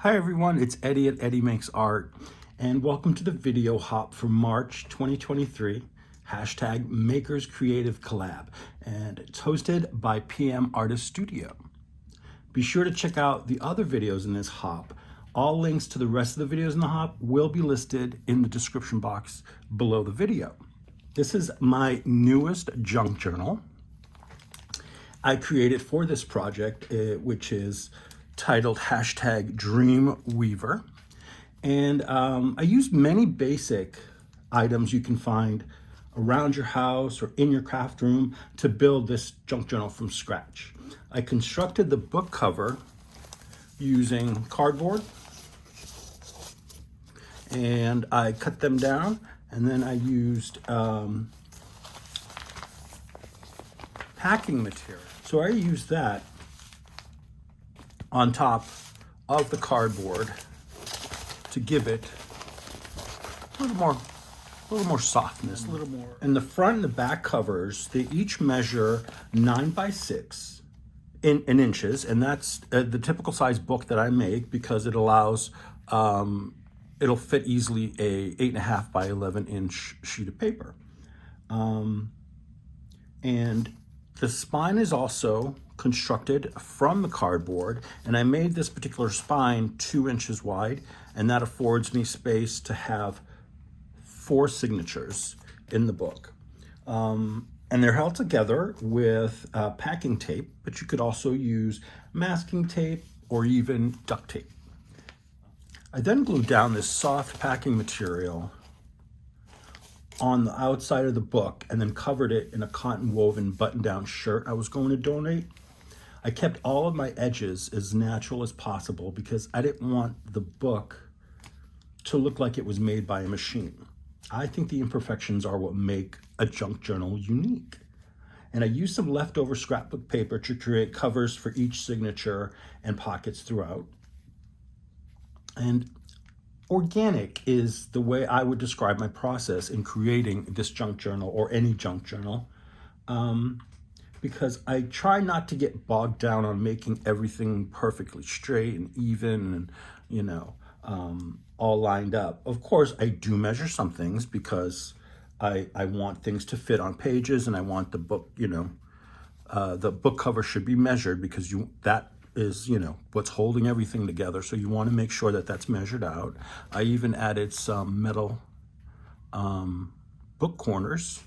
Hi everyone, it's Eddie at Eddie Makes Art, and welcome to the video hop for March 2023, hashtag makerscreativecollab, and it's hosted by PM Artist Studio. Be sure to check out the other videos in this hop. All links to the rest of the videos in the hop will be listed in the description box below the video. This is my newest junk journal I created for this project, which is titled hashtag Dreamweaver. And I used many basic items you can find around your house or in your craft room to build this junk journal from scratch. I constructed the book cover using cardboard, and I cut them down, and then I used packing material. So I used that on top of the cardboard to give it a little more softness, a little more. And the front and the back covers, they each measure 9 by 6 in inches, and that's the typical size book that I make because it allows, it'll fit easily a 8.5 by 11 inch sheet of paper. And the spine is also constructed from the cardboard, and I made this particular spine 2 inches wide, and that affords me space to have 4 signatures in the book. And they're held together with packing tape, but you could also use masking tape or even duct tape. I then glued down this soft packing material on the outside of the book and then covered it in a cotton woven button-down shirt I was going to donate. I kept all of my edges as natural as possible because I didn't want the book to look like it was made by a machine. I think the imperfections are what make a junk journal unique. And I used some leftover scrapbook paper to create covers for each signature and pockets throughout. And organic is the way I would describe my process in creating this junk journal or any junk journal. Because I try not to get bogged down on making everything perfectly straight and even and, all lined up. Of course, I do measure some things because I want things to fit on pages, and I want the book, the book cover should be measured because that is, what's holding everything together. So you want to make sure that that's measured out. I even added some metal book corners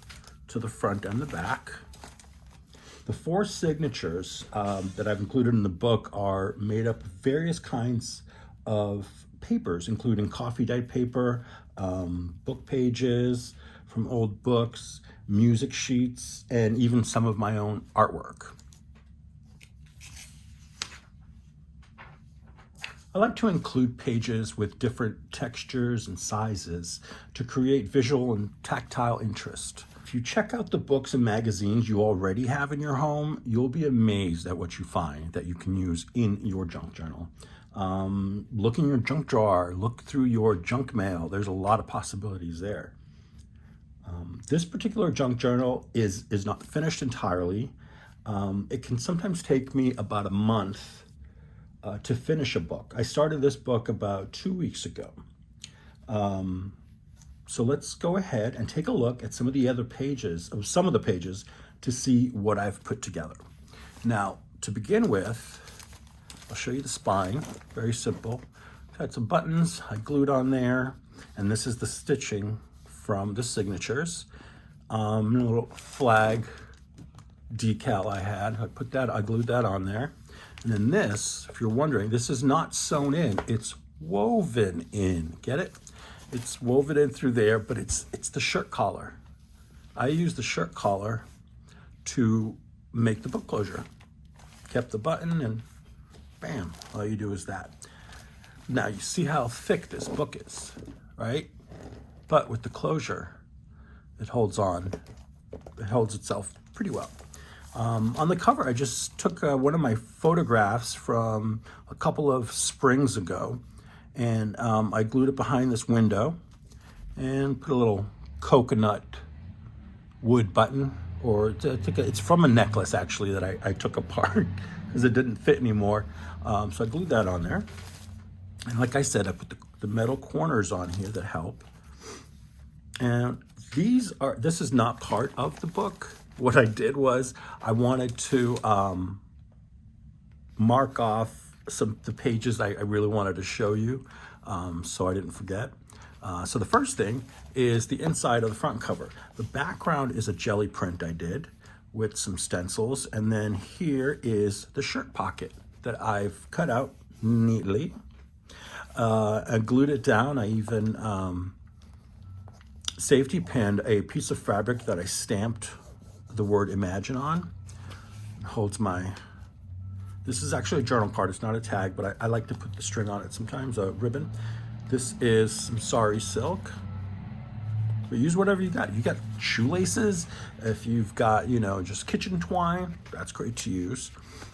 to the front and the back. The 4 signatures that I've included in the book are made up of various kinds of papers, including coffee dyed paper, book pages from old books, music sheets, and even some of my own artwork. I like to include pages with different textures and sizes to create visual and tactile interest. If you check out the books and magazines you already have in your home, you'll be amazed at what you find that you can use in your junk journal. Look in your junk drawer, look through your junk mail. There's a lot of possibilities there. This particular junk journal is not finished entirely. It can sometimes take me about a month to finish a book. I started this book about 2 weeks ago. So let's go ahead and take a look at some of the pages to see what I've put together. Now, to begin with, I'll show you the spine. Very simple. Got some buttons I glued on there, and this is the stitching from the signatures. A little flag decal I had. I glued that on there. And then this, if you're wondering, this is not sewn in, it's woven in. Get it? It's woven in through there, but it's the shirt collar. I used the shirt collar to make the book closure. Kept the button, and bam, all you do is that. Now you see how thick this book is, right? But with the closure, it holds itself pretty well. On the cover, I just took one of my photographs from a couple of springs ago, and I glued it behind this window and put a little coconut wood button, or it's from a necklace actually that I took apart because it didn't fit anymore. So I glued that on there. And like I said, I put the metal corners on here that help. And this is not part of the book. What I did was I wanted to mark off the pages I really wanted to show you, so I didn't forget. So the first thing is the inside of the front cover. The background is a jelly print I did with some stencils, and then here is the shirt pocket that I've cut out neatly. I glued it down. I even safety pinned a piece of fabric that I stamped the word imagine on. It holds this is actually a journal card, it's not a tag, but I like to put the string on it sometimes, a ribbon. This is some Shary silk. But use whatever you got. You got shoelaces. If you've got, just kitchen twine, that's great to use.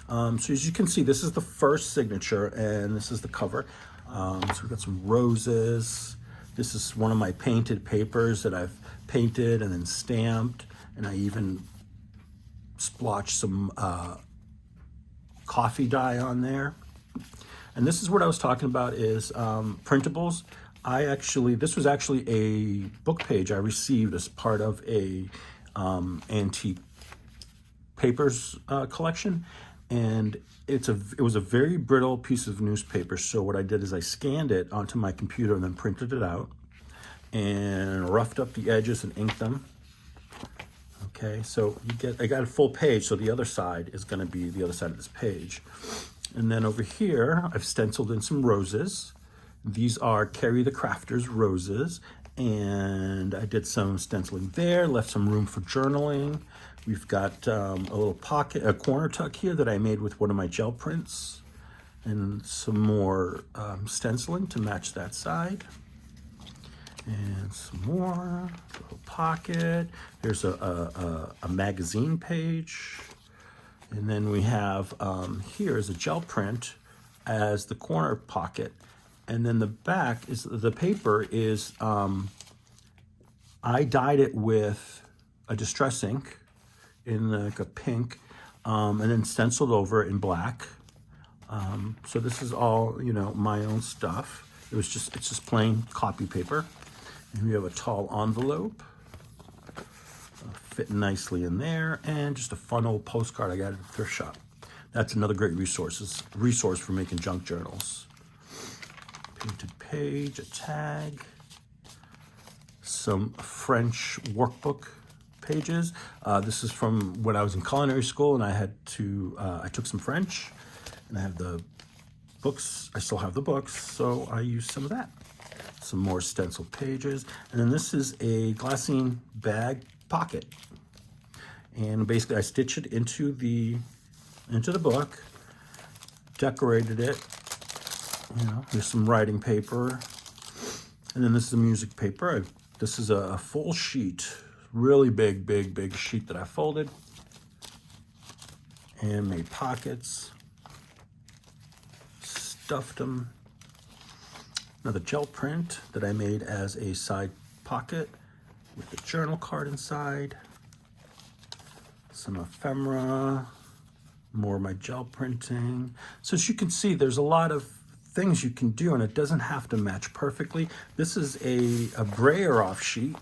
So as you can see, this is the first signature, and this is the cover. So we've got some roses. This is one of my painted papers that I've painted and then stamped, and I even splotched some coffee dye on there. And this is what I was talking about is printables. This was actually a book page I received as part of a antique papers collection, and it was a very brittle piece of newspaper. So what I did is I scanned it onto my computer and then printed it out and roughed up the edges and inked them. Okay, so I got a full page, so the other side is going to be the other side of this page. And then over here, I've stenciled in some roses. These are Carrie the Crafter's roses, and I did some stenciling there, left some room for journaling. We've got a little pocket, a corner tuck here that I made with one of my gel prints, and some more stenciling to match that side. And some more, little pocket. There's a magazine page. And then we have, here is a gel print as the corner pocket. And then the back is, the paper is, I dyed it with a distress ink in like a pink, and then stenciled over in black. So this is all, my own stuff. It's just plain copy paper. And we have a tall envelope, fit nicely in there, and just a fun old postcard I got at the thrift shop. That's another great resource for making junk journals. Painted page, a tag, some French workbook pages. This is from when I was in culinary school, and I took some French, and I have the books. I still have the books, so I used some of that. Some more stenciled pages, and then this is a glassine bag pocket, and basically I stitched it into the book, decorated it. There's some writing paper, and then this is a music paper. This is a full sheet, really big sheet that I folded and made pockets, stuffed them. Another gel print that I made as a side pocket with a journal card inside. Some ephemera, more of my gel printing. So as you can see, there's a lot of things you can do, and it doesn't have to match perfectly. This is a brayer off sheet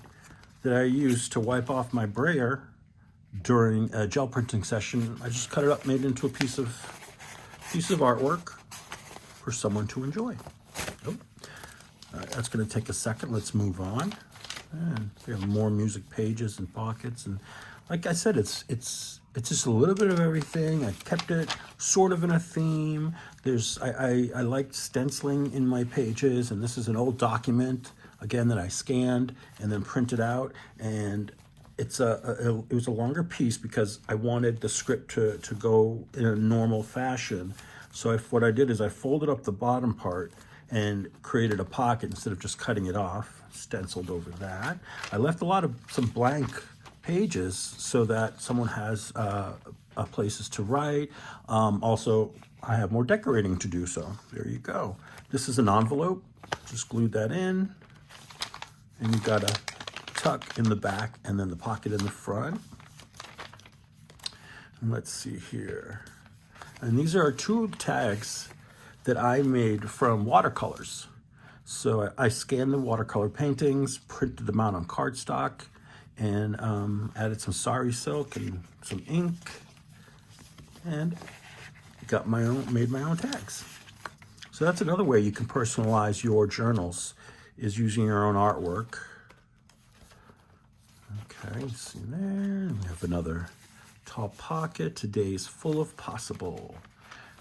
that I used to wipe off my brayer during a gel printing session. I just cut it up, made it into a piece of artwork for someone to enjoy. That's going to take a second. Let's move on. And we have more music pages and pockets, and like I said, it's just a little bit of everything. I kept it sort of in a theme. I like stenciling in my pages, and this is an old document again that I scanned and then printed out, and it was a longer piece because I wanted the script to go in a normal fashion. So what I did is I folded up the bottom part and created a pocket instead of just cutting it off, stenciled over that. I left some blank pages so that someone has places to write. Also, I have more decorating to do, so there you go. This is an envelope, just glued that in, and you've got a tuck in the back and then the pocket in the front. And let's see here. And these are two tags that I made from watercolors. So I scanned the watercolor paintings, printed them out on cardstock, and added some sari silk and some ink, and made my own tags. So that's another way you can personalize your journals, is using your own artwork. Okay, see there. We have another tall pocket. Today's full of possible.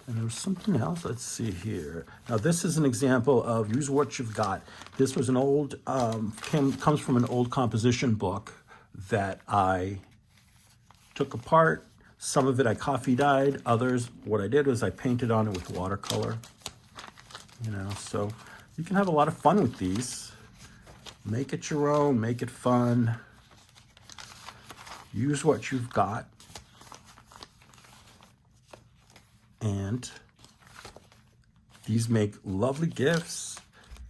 And there's something else. Let's see here. Now this is an example of use what you've got. This was an old, comes from an old composition book that I took apart. Some of it I coffee dyed. Others, what I did was I painted on it with watercolor. You know, so you can have a lot of fun with these. Make it your own, make it fun. Use what you've got. And these make lovely gifts.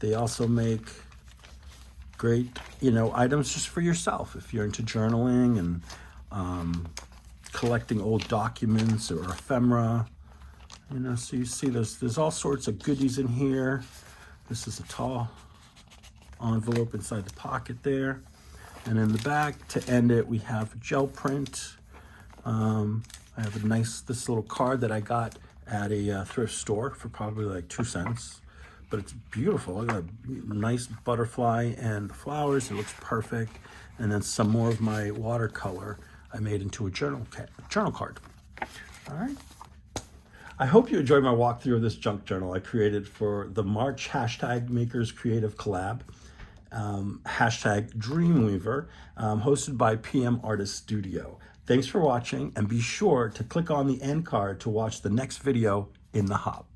They also make great, you know, items just for yourself. If you're into journaling and collecting old documents or ephemera, you know, so you see there's all sorts of goodies in here. This is a tall envelope inside the pocket there. And in the back, to end it, we have gel print. I have this little card that I got at a thrift store for probably like 2 cents. But it's beautiful. I got a nice butterfly and flowers. It looks perfect. And then some more of my watercolor I made into a journal card. All right. I hope you enjoyed my walkthrough of this junk journal I created for the March #makerscreativecollab, #Dreamweaver, hosted by PM Artist Studio. Thanks for watching, and be sure to click on the end card to watch the next video in the hop.